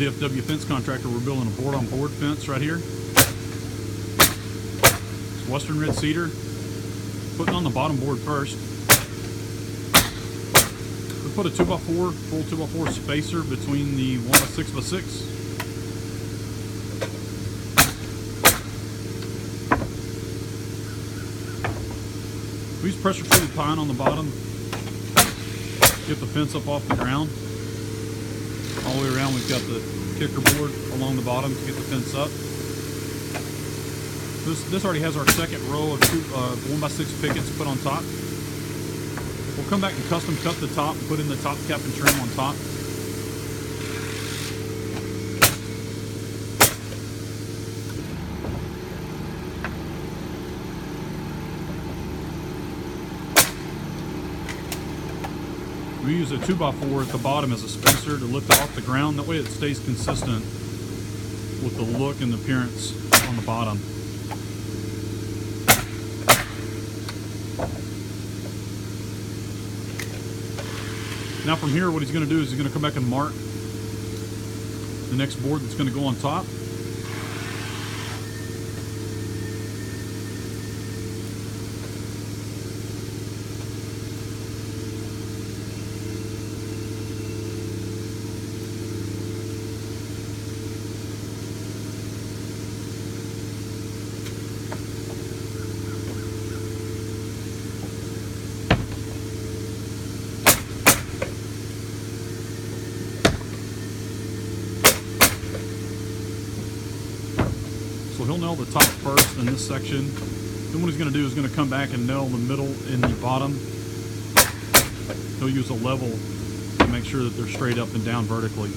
DFW fence contractor. We're building a board-on-board fence right here. It's Western red cedar. Putting on the bottom board first. We put a 2x4, full 2x4 spacer between the 1x6x6. We use pressure-treated pine on the bottom. Get the fence up off the ground. All the way around, we've got the kicker board along the bottom to get the fence up. This already has our second row of 1x6 pickets put on top. We'll come back and custom cut the top and put in the top cap and trim on top. We use a 2x4 at the bottom as a spacer to lift it off the ground. That way it stays consistent with the look and the appearance on the bottom. Now from here, what he's going to do is he's going to come back and mark the next board that's going to go on top. So he'll nail the top first in this section. Then what he's going to do is going to come back and nail the middle and the bottom. He'll use a level to make sure that they're straight up and down vertically.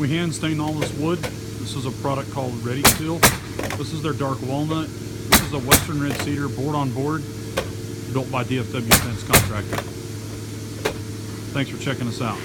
We hand stain all this wood. This is a product called Ready Seal. This is their dark walnut. This is a Western red cedar board on board built by DFW Fence Contractor. Thanks for checking us out.